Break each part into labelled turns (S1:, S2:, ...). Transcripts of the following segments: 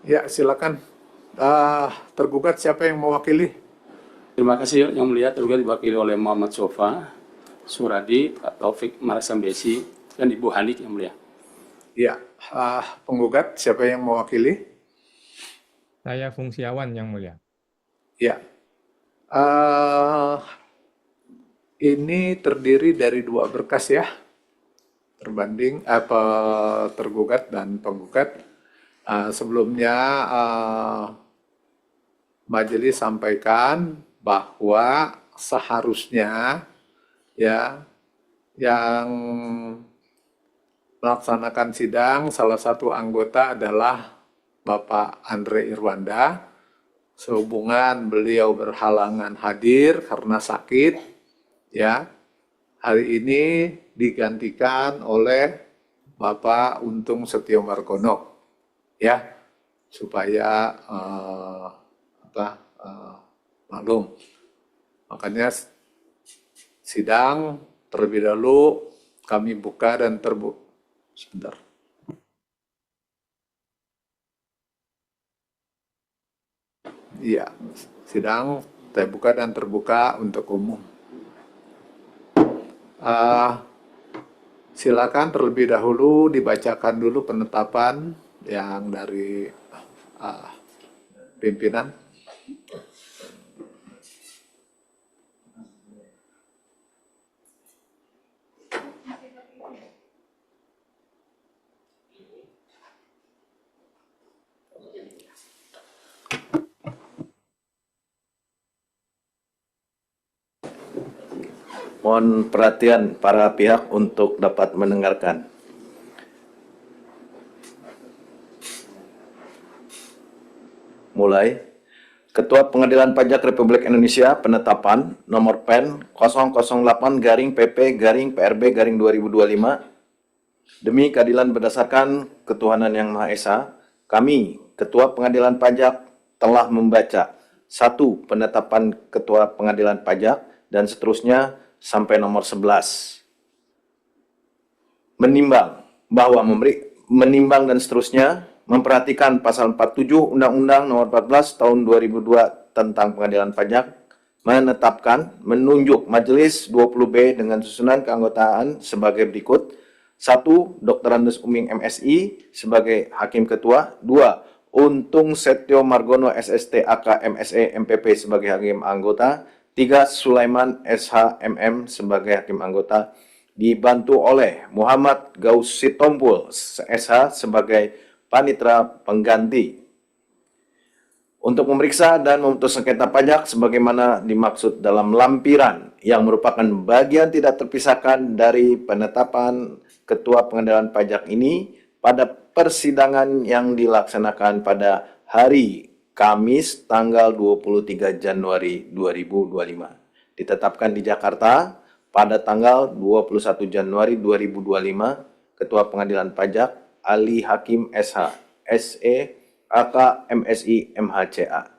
S1: Ya, silakan. Tergugat siapa yang mewakili?
S2: Terima kasih Yang Mulia, tergugat diwakili oleh Muhammad Sofa, Suradi, Pak Taufik Marasambesi, dan Ibu Hanik Yang Mulia.
S1: Ya, penggugat siapa yang mewakili?
S3: Saya Fungsiawan yang mulia.
S1: Ya, ini terdiri dari dua berkas ya, terbanding tergugat dan penggugat. Sebelumnya majelis sampaikan bahwa seharusnya ya yang melaksanakan sidang salah satu anggota adalah Bapak Andre Irwanda. Sehubungan beliau berhalangan hadir karena sakit, ya. Hari ini digantikan oleh Bapak Untung Setio Margono, ya, supaya maklum. Makanya sidang terlebih dahulu kami buka dan sebentar. Iya, sidang terbuka dan terbuka untuk umum. Silakan terlebih dahulu dibacakan dulu penetapan yang dari pimpinan.
S4: Mohon perhatian para pihak untuk dapat mendengarkan. Mulai. Ketua Pengadilan Pajak Republik Indonesia penetapan nomor PEN 008-PP-PRB-2025 demi keadilan berdasarkan ketuhanan yang Maha Esa, kami, Ketua Pengadilan Pajak, telah membaca 1. Penetapan Ketua Pengadilan Pajak dan seterusnya sampai nomor 11. Menimbang dan seterusnya memperhatikan pasal 47 Undang-Undang Nomor 14 Tahun 2002 tentang Pengadilan Pajak, menunjuk Majelis 20B dengan susunan keanggotaan sebagai berikut. 1. Dr. Andes Uming MSI sebagai Hakim Ketua. 2. Untung Setio Margono SST AK MSE MPP sebagai Hakim Anggota. 3. Sulaiman SH MM sebagai Hakim Anggota, dibantu oleh Muhammad Gausitompul SH sebagai Panitera Pengganti. Untuk memeriksa dan memutus sengketa pajak sebagaimana dimaksud dalam lampiran yang merupakan bagian tidak terpisahkan dari penetapan Ketua Pengadilan Pajak ini pada persidangan yang dilaksanakan pada hari Kamis tanggal 23 Januari 2025. Ditetapkan di Jakarta pada tanggal 21 Januari 2025, Ketua Pengadilan Pajak Ali Hakim SH, SE, AK, MSI, MHCA.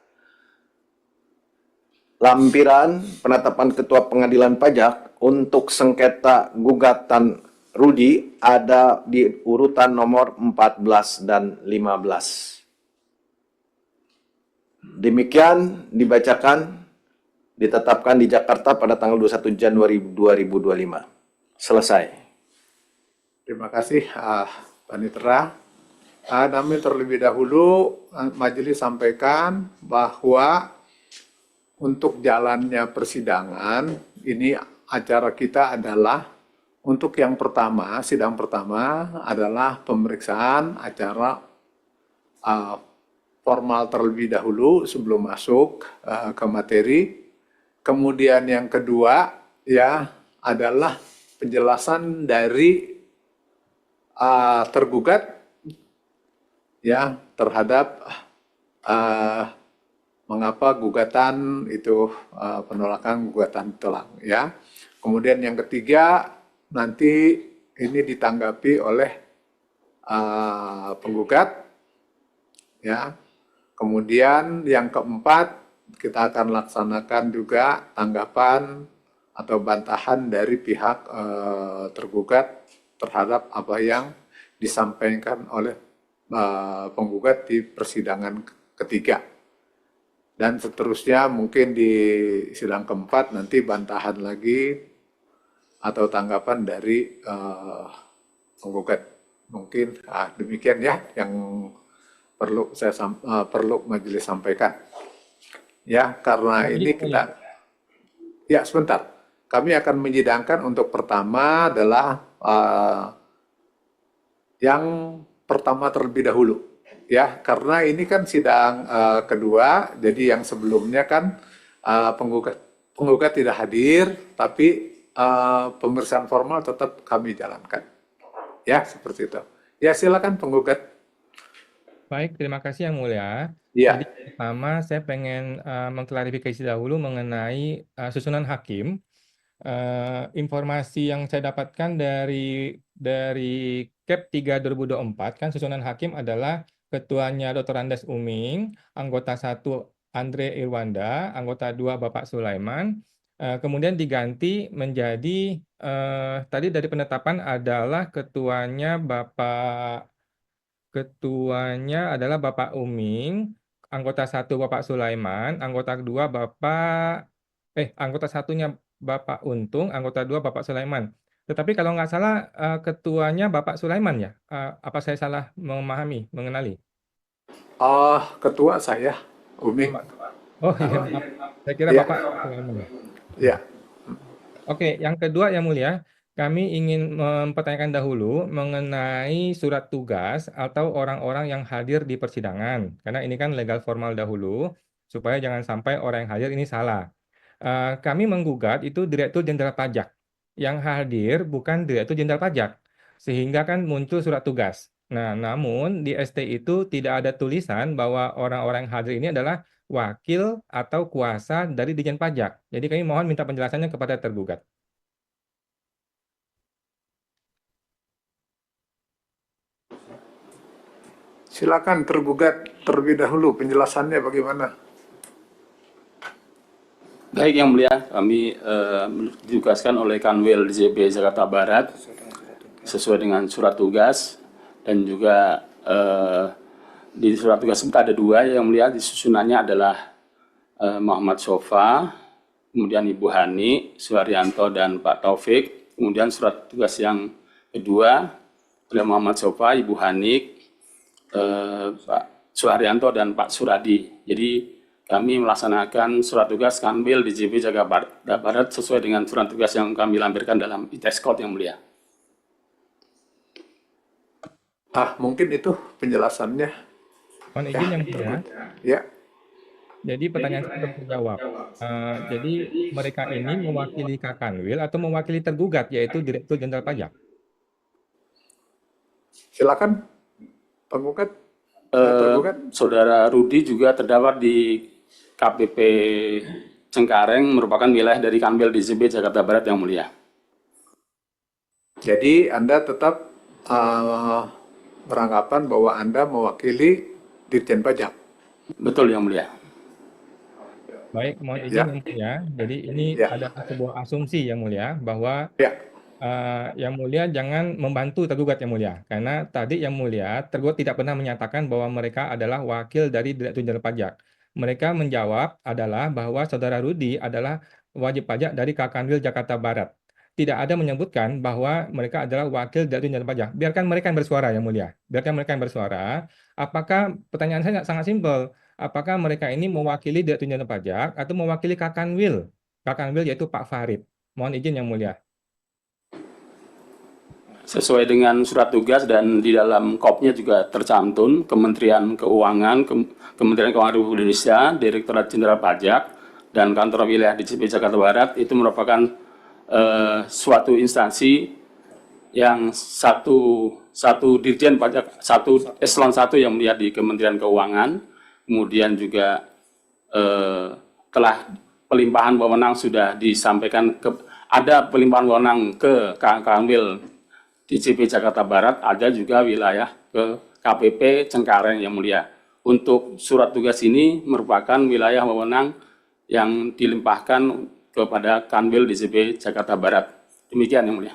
S4: Lampiran penetapan Ketua Pengadilan Pajak untuk sengketa gugatan Rudi ada di urutan nomor 14 dan 15. Demikian dibacakan, ditetapkan di Jakarta pada tanggal 21 Januari 2025. Selesai.
S1: Terima kasih, Panitera. Namun terlebih dahulu majelis sampaikan bahwa untuk jalannya persidangan ini acara kita adalah untuk yang pertama, sidang pertama adalah pemeriksaan acara formal terlebih dahulu sebelum masuk ke materi. Kemudian yang kedua ya adalah penjelasan dari tergugat ya terhadap mengapa gugatan itu penolakan gugatan telang ya. Kemudian yang ketiga nanti ini ditanggapi oleh penggugat ya. Kemudian yang keempat kita akan laksanakan juga tanggapan atau bantahan dari pihak tergugat terhadap apa yang disampaikan oleh penggugat di persidangan ketiga. Dan seterusnya mungkin di sidang keempat nanti bantahan lagi atau tanggapan dari penggugat. Mungkin demikian ya yang perlu majelis sampaikan. Ya, karena ini kita ya sebentar. Kami akan menyidangkan untuk pertama adalah yang pertama terlebih dahulu. Ya, karena ini kan sidang kedua, jadi yang sebelumnya kan penggugat tidak hadir, tapi pemeriksaan formal tetap kami jalankan. Ya, seperti itu. Ya, silakan penggugat.
S3: Baik, terima kasih Yang Mulia.
S1: Ya.
S3: Jadi pertama saya pengen mengklarifikasi dahulu mengenai susunan hakim. Informasi yang saya dapatkan dari KEP 3 2024 kan susunan hakim adalah ketuanya Dr. Andes Uming, anggota 1 Andre Irwanda, anggota 2 Bapak Sulaiman, kemudian diganti menjadi tadi dari penetapan adalah ketuanya adalah Bapak Uming, anggota 1 Bapak Sulaiman, anggota 2 anggota satunya Bapak Untung, anggota 2 Bapak Sulaiman. Tetapi kalau nggak salah ketuanya Bapak Sulaiman ya? Apa saya salah memahami, mengenali?
S1: Ketua saya, Uming.
S3: Oh iya, maaf. Saya kira
S1: Ya.
S3: Bapak Sulaiman.
S1: Ya.
S3: Oke, yang kedua Yang Mulia, kami ingin mempertanyakan dahulu mengenai surat tugas atau orang-orang yang hadir di persidangan. Karena ini kan legal formal dahulu, supaya jangan sampai orang yang hadir ini salah. Kami menggugat itu Direktur Jenderal Pajak. Yang hadir bukan Direktur Jenderal Pajak. Sehingga kan muncul surat tugas. Nah, namun di ST itu tidak ada tulisan bahwa orang-orang yang hadir ini adalah wakil atau kuasa dari Ditjen Pajak. Jadi kami mohon minta penjelasannya kepada tergugat.
S1: Silakan tergugat terlebih dahulu penjelasannya bagaimana.
S2: Baik Yang Mulia, kami ditugaskan oleh Kanwil DJP Jakarta Barat sesuai dengan surat tugas dan juga di surat tugas kita ada 2 Yang Mulia, disusunannya adalah Muhammad Sofa, kemudian Ibu Hani, Suharyanto dan Pak Taufik. Kemudian surat tugas yang kedua adalah Muhammad Sofa, Ibu Hani, Pak Suharyanto dan Pak Suradi. Jadi kami melaksanakan surat tugas Kanwil DJP Jakarta Barat sesuai dengan surat tugas yang kami lampirkan dalam ITS Code Yang Mulia.
S1: Mungkin itu penjelasannya.
S3: Mohon izin Yang Mulia.
S1: Ya.
S3: Jadi pertanyaan saya belum terjawab. Jadi mereka ini mewakili Kakanwil atau mewakili tergugat yaitu Direktur Jenderal Pajak?
S1: Silakan penggugat. Tergugat.
S2: Saudara Rudi juga terdapat di KPP Cengkareng, merupakan wilayah dari Kanwil DJP Jakarta Barat Yang Mulia.
S1: Jadi Anda tetap beranggapan bahwa Anda mewakili Ditjen Pajak.
S2: Betul Yang Mulia.
S3: Baik, mohon izin Yang Mulia. Jadi ini adalah sebuah asumsi Yang Mulia bahwa Yang Mulia jangan membantu tergugat Yang Mulia. Karena tadi Yang Mulia, tergugat tidak pernah menyatakan bahwa mereka adalah wakil dari Direktur Jenderal Pajak. Mereka menjawab adalah bahwa Saudara Rudi adalah wajib pajak dari Kakanwil Jakarta Barat. Tidak ada menyebutkan bahwa mereka adalah wakil Direktur Jenderal Pajak. Biarkan mereka yang bersuara Yang Mulia. Biarkan mereka yang bersuara. Apakah, pertanyaan saya sangat simpel, apakah mereka ini mewakili Direktur Jenderal Pajak atau mewakili Kakanwil? Kakanwil yaitu Pak Farid. Mohon izin Yang Mulia.
S2: Sesuai dengan surat tugas dan di dalam KOP-nya juga tercantum Kementerian Keuangan, Kementerian Keuangan Republik Indonesia, Direktorat Jenderal Pajak, dan Kantor Wilayah DJP Jakarta Barat itu merupakan suatu instansi yang satu Dirjen Pajak, satu eselon 1 yang melihat di Kementerian Keuangan, kemudian juga telah pelimpahan wewenang sudah disampaikan ada pelimpahan wewenang ke Kanwil DJP Jakarta Barat, ada juga wilayah ke KPP Cengkareng Yang Mulia. Untuk surat tugas ini merupakan wilayah wewenang yang dilimpahkan kepada Kanwil DJP Jakarta Barat. Demikian Yang Mulia.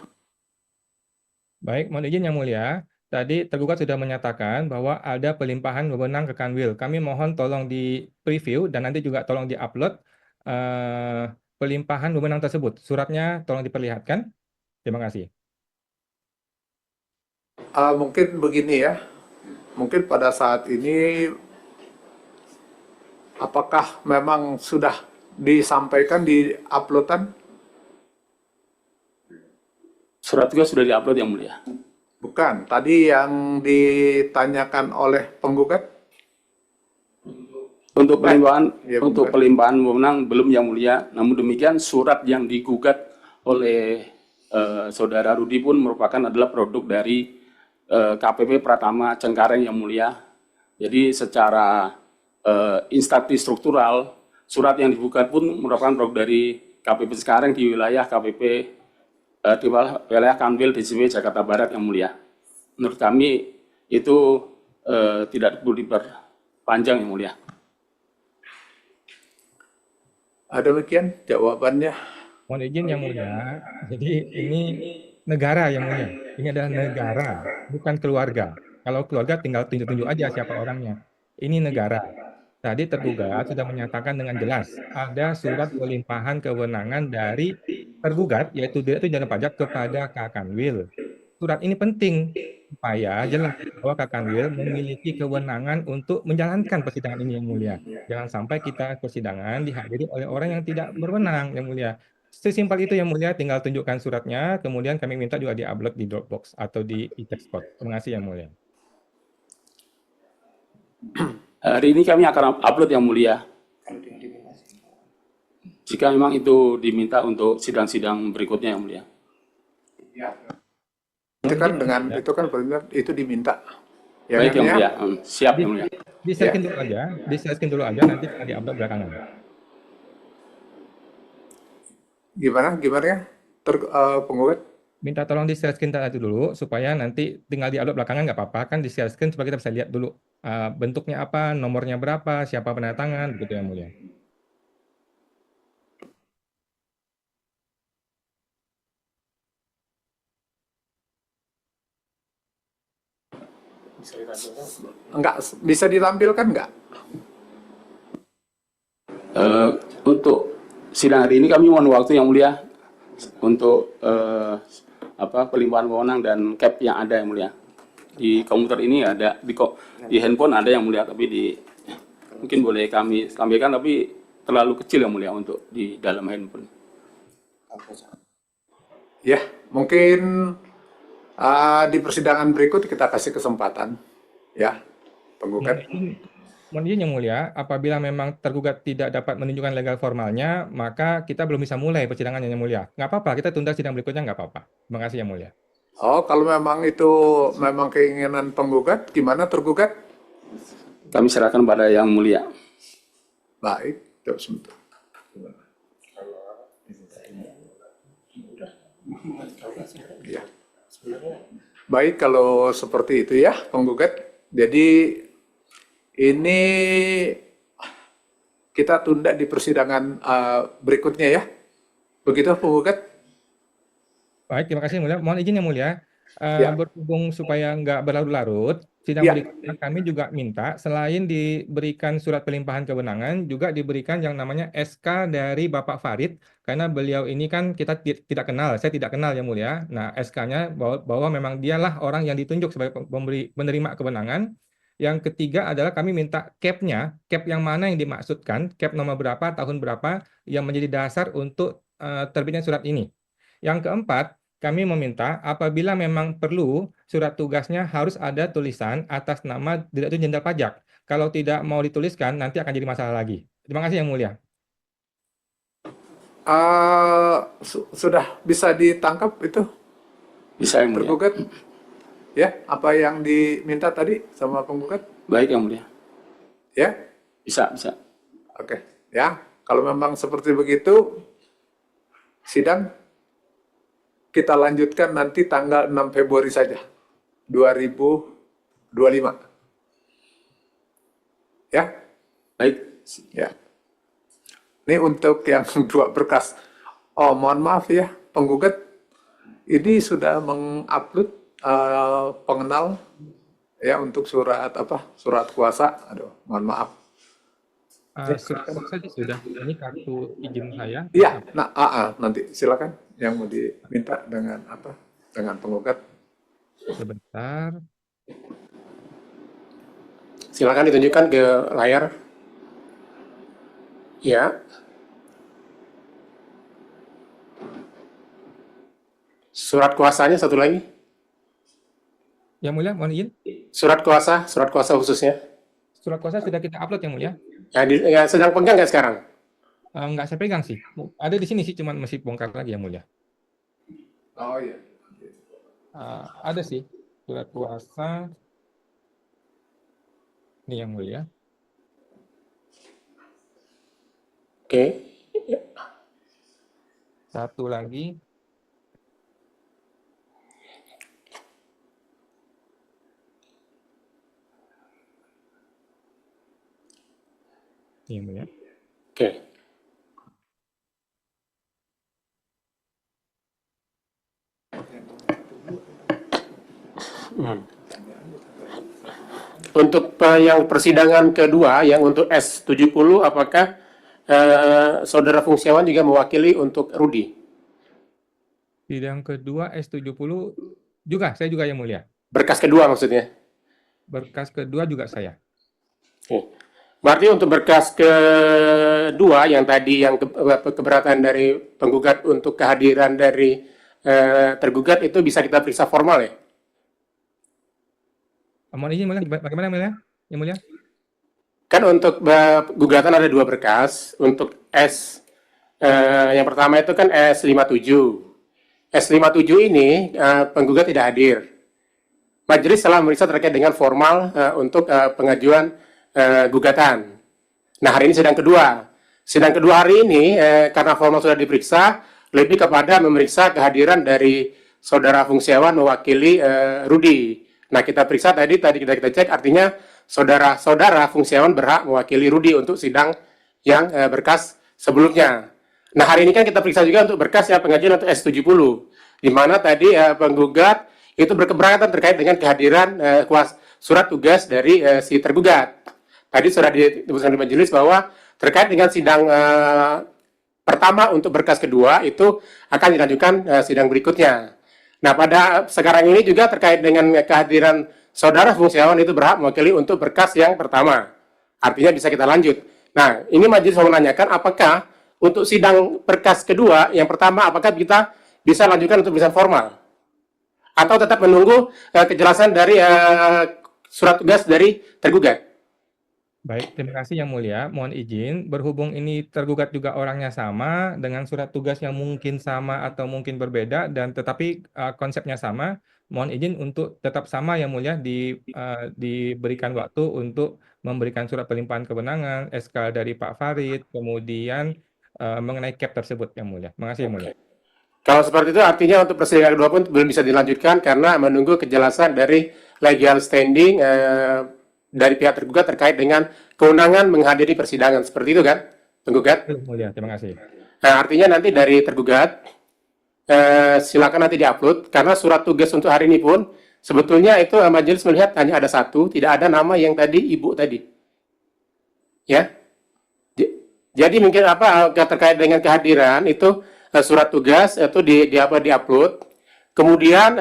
S3: Baik, mohon izin Yang Mulia. tadi tergugat sudah menyatakan bahwa ada pelimpahan wewenang ke Kanwil. Kami mohon tolong di preview dan nanti juga tolong di-upload pelimpahan wewenang tersebut. Suratnya tolong diperlihatkan. Terima kasih.
S1: Mungkin begini ya, mungkin pada saat ini apakah memang sudah disampaikan di uploadan?
S2: Surat tugas sudah diupload yang mulia.
S1: Bukan, tadi yang ditanyakan oleh penggugat?
S2: Untuk pelimpahan
S1: Ya,
S2: untuk
S1: bukan.
S2: pelimpahan wewenang belum yang mulia. Namun demikian surat yang digugat oleh saudara Rudi pun merupakan adalah produk dari KPP Pratama Cengkareng yang mulia. Jadi secara instansi struktural surat yang digugat pun merupakan produk dari KPP Cengkareng di wilayah KPP di wilayah Kanwil DJP Jakarta Barat yang mulia. Menurut kami itu tidak perlu diperpanjang yang mulia.
S1: Demikian jawabannya.
S3: Mohon izin yang mulia. Jadi ini negara yang mulia. Ini adalah negara, bukan keluarga. Kalau keluarga tinggal tunjuk-tunjuk aja siapa orangnya. Ini negara. Tadi tergugat sudah menyatakan dengan jelas ada surat pelimpahan kewenangan dari tergugat yaitu Direktur Jenderal Pajak kepada Kakanwil. Surat ini penting supaya jelas bahwa Kakanwil memiliki kewenangan untuk menjalankan persidangan ini yang mulia. Jangan sampai kita persidangan dihadiri oleh orang yang tidak berwenang yang mulia. Sesimpel itu yang mulia, tinggal tunjukkan suratnya, kemudian kami minta juga di-upload di Dropbox atau di e-textport. Terima kasih yang mulia.
S2: Hari ini kami akan upload yang mulia. Jika memang itu diminta untuk sidang-sidang berikutnya yang mulia.
S1: Itu kan dengan itu kan benar itu diminta. Ya,
S2: Baik
S1: kan,
S2: yang
S1: ya?
S2: mulia. Siap yang mulia.
S3: Di-share-in dulu aja, nanti akan di-upload belakangan.
S1: Gimana ya? Penggugat?
S3: Minta tolong di-share screen tadi dulu, supaya nanti tinggal di-upload belakangan nggak apa-apa, kan di-share screen supaya kita bisa lihat dulu bentuknya apa, nomornya berapa, siapa penandatangan, begitu yang mulia.
S1: Enggak, bisa ditampilkan enggak?
S2: Untuk sidang hari ini kami mohon waktu yang mulia untuk pelimpahan wewenang dan cap yang ada yang mulia. Di komputer ini ada, di handphone ada yang mulia, tapi mungkin boleh kami sampaikan, tapi terlalu kecil yang mulia untuk di dalam handphone.
S1: Ya, mungkin di persidangan berikut kita kasih kesempatan, ya, penggugat.
S3: Mohon izin yang mulia, apabila memang tergugat tidak dapat menunjukkan legal formalnya, maka kita belum bisa mulai persidangannya yang mulia. Nggak apa-apa, kita tunda sidang berikutnya nggak apa-apa. Terima kasih yang mulia.
S1: Oh, kalau memang itu memang keinginan penggugat, gimana tergugat?
S2: Kami serahkan pada yang mulia.
S1: Baik, coba sebentar. Ya. Baik, kalau seperti itu ya, penggugat. Jadi ini kita tunda di persidangan berikutnya ya. Begitu, penggugat?
S3: Baik, terima kasih yang mulia. Mohon izin yang mulia,
S1: Ya.
S3: berhubung supaya nggak berlarut-larut, sidang
S1: Ya.
S3: berikutnya kami juga minta selain diberikan surat pelimpahan kewenangan, juga diberikan yang namanya SK dari Bapak Farid, karena beliau ini kan kita tidak kenal, saya tidak kenal yang mulia. Nah, SK-nya bahwa memang dialah orang yang ditunjuk sebagai penerima kewenangan. Yang ketiga adalah kami minta cap-nya, cap yang mana yang dimaksudkan, cap nomor berapa, tahun berapa, yang menjadi dasar untuk terbitnya surat ini. Yang keempat, kami meminta apabila memang perlu surat tugasnya harus ada tulisan atas nama Direktur Jenderal Pajak. Kalau tidak mau dituliskan nanti akan jadi masalah lagi. Terima kasih yang mulia.
S1: Sudah bisa ditangkap itu
S2: Bisa yang mulia.
S1: tergugat? Ya, apa yang diminta tadi sama penggugat?
S2: Baik yang mulia.
S1: Ya,
S2: Bisa.
S1: oke. Ya, kalau memang seperti begitu, sidang kita lanjutkan nanti tanggal 6 Februari saja, 2025. Ya?
S2: Baik.
S1: Ya. Ini untuk yang 2 berkas. Oh, mohon maaf ya, penggugat ini sudah mengupload pengenal ya untuk surat apa? Surat kuasa. Aduh, mohon maaf.
S3: Surat kuasa sudah. Ini kartu izin saya.
S1: Iya, nah, nanti silakan yang mau diminta dengan apa? Dengan penggugat.
S3: Sebentar.
S5: Silakan ditunjukkan ke layar. Ya. Surat kuasanya satu lagi.
S3: Yang mulia, mohon izin.
S5: Surat kuasa khususnya.
S3: Surat kuasa sudah kita upload yang mulia.
S5: Ya, sedang pegang nggak sekarang?
S3: Nggak saya pegang sih. Ada di sini sih, cuman masih bongkar lagi yang mulia.
S1: Oh iya.
S3: Ada sih surat kuasa. Ini yang mulia.
S5: Oke.
S3: Satu lagi. Ini yang mulia.
S5: Oke. Untuk yang persidangan kedua, yang untuk S70, apakah saudara Fungsiawan juga mewakili untuk Rudi?
S3: Sidang kedua S70 juga, saya juga yang mulia.
S5: Berkas kedua maksudnya?
S3: Berkas kedua juga saya.
S5: Oke. Berarti untuk berkas kedua yang tadi yang keberatan dari penggugat untuk kehadiran dari tergugat itu bisa kita periksa formal ya?
S3: Mohon izin mulia, bagaimana mulia? Yang mulia?
S5: Kan untuk gugatan ada dua berkas. Untuk yang pertama itu kan S57. S57 ini penggugat tidak hadir. Majelis telah memeriksa terkait dengan formal untuk pengajuan gugatan. Nah, hari ini sidang kedua. Sidang kedua hari ini karena formal sudah diperiksa, lebih kepada memeriksa kehadiran dari saudara Fungsiawan mewakili Rudi. Nah, kita periksa tadi kita cek, artinya saudara Fungsiawan berhak mewakili Rudi untuk sidang yang berkas sebelumnya. Nah, hari ini kan kita periksa juga untuk berkas yang pengajuan untuk S70, di mana tadi penggugat itu berkeberatan terkait dengan kehadiran surat tugas dari si tergugat. Tadi sudah disebutkan di majelis bahwa terkait dengan sidang pertama untuk berkas kedua itu akan dilanjutkan sidang berikutnya. Nah, pada sekarang ini juga terkait dengan kehadiran saudara Fungsiawan itu berhak mewakili untuk berkas yang pertama. Artinya bisa kita lanjut. Nah, ini majelis mau menanyakan apakah untuk sidang berkas kedua yang pertama apakah kita bisa lanjutkan untuk pemeriksaan formal? Atau tetap menunggu kejelasan dari surat tugas dari tergugat?
S3: Baik, terima kasih yang mulia. Mohon izin, berhubung ini tergugat juga orangnya sama, dengan surat tugas yang mungkin sama atau mungkin berbeda, dan tetapi konsepnya sama, mohon izin untuk tetap sama yang mulia, diberikan waktu untuk memberikan surat pelimpahan kewenangan, SK dari Pak Farid, kemudian mengenai cap tersebut yang mulia. Terima kasih yang mulia.
S5: Kalau seperti itu artinya untuk persidangan kedua pun belum bisa dilanjutkan karena menunggu kejelasan dari legal standing dari pihak tergugat terkait dengan kewenangan menghadiri persidangan. Seperti itu kan, penggugat?
S3: Mulia, terima kasih.
S5: Nah, artinya nanti dari tergugat, silakan nanti diupload, karena surat tugas untuk hari ini pun, sebetulnya itu majelis melihat hanya ada satu, tidak ada nama yang tadi, ibu tadi. Ya? Jadi mungkin terkait dengan kehadiran, itu surat tugas, itu diupload, kemudian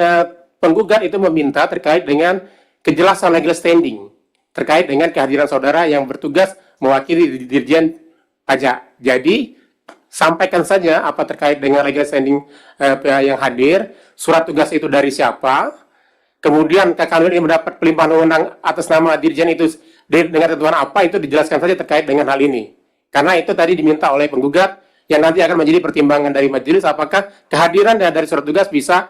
S5: penggugat itu meminta terkait dengan kejelasan legal standing, terkait dengan kehadiran saudara yang bertugas mewakili Dirjen Pajak. Jadi, sampaikan saja apa terkait dengan legal standing yang hadir, surat tugas itu dari siapa, kemudian Kanwil yang mendapat pelimpahan wewenang atas nama Dirjen itu dengan ketentuan apa, itu dijelaskan saja terkait dengan hal ini. Karena itu tadi diminta oleh penggugat, yang nanti akan menjadi pertimbangan dari majelis apakah kehadiran dari surat tugas bisa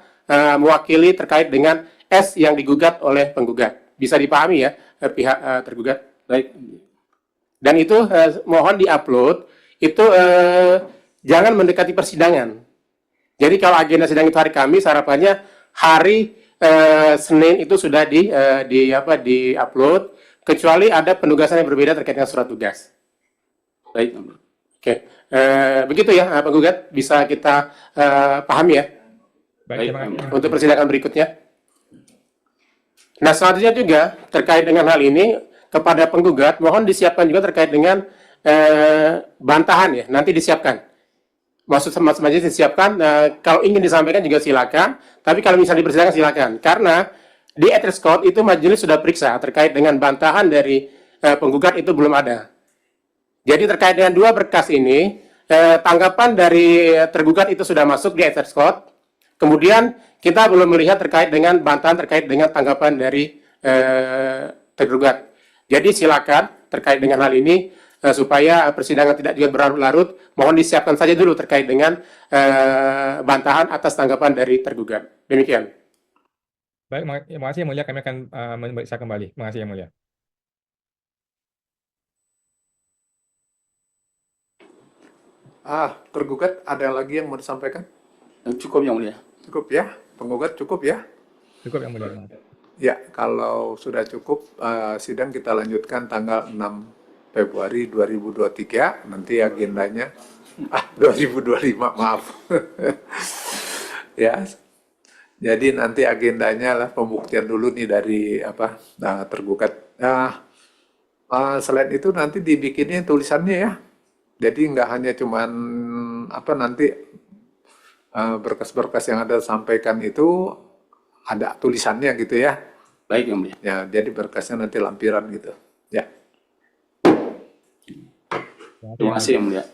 S5: mewakili terkait dengan S yang digugat oleh penggugat. Bisa dipahami ya pihak tergugat. Baik. Dan itu mohon diupload itu jangan mendekati persidangan. Jadi kalau agenda sidang itu hari Kamis, harapannya hari Senin itu sudah di-upload, kecuali ada penugasan yang berbeda terkait dengan surat tugas. Baik. Oke. Begitu ya penggugat, bisa kita pahami ya.
S3: Baik,
S5: untuk persidangan berikutnya. Nah, selanjutnya juga terkait dengan hal ini kepada penggugat mohon disiapkan juga terkait dengan bantahan ya, nanti disiapkan. Maksud majelis disiapkan, kalau ingin disampaikan juga silakan, tapi kalau misalnya dipersilakan silakan. Karena di ethics code itu majelis sudah periksa terkait dengan bantahan dari penggugat itu belum ada. Jadi terkait dengan dua berkas ini, tanggapan dari tergugat itu sudah masuk di ethics code. Kemudian kita belum melihat terkait dengan bantahan terkait dengan tanggapan dari tergugat. Jadi silakan terkait dengan hal ini supaya persidangan tidak juga berlarut-larut, mohon disiapkan saja dulu terkait dengan bantahan atas tanggapan dari tergugat. Demikian.
S3: Baik, terima kasih yang mulia. Kami akan memeriksa kembali. Terima kasih yang mulia.
S1: Tergugat ada lagi yang mau disampaikan?
S2: Cukup yang mulia.
S1: Cukup ya, penggugat cukup ya?
S3: Cukup yang mulia.
S1: Ya, kalau sudah cukup, sidang kita lanjutkan tanggal 6 Februari 2023, nanti agendanya, 2025, maaf. Ya, jadi nanti agendanya lah pembuktian dulu nih dari tergugat. Selain itu nanti dibikinnya tulisannya ya, jadi nggak hanya cuman nanti berkas-berkas yang ada sampaikan itu ada tulisannya gitu ya.
S2: Baik yang mulia.
S1: Ya, jadi berkasnya nanti lampiran gitu. Ya.
S2: Terima kasih yang mulia.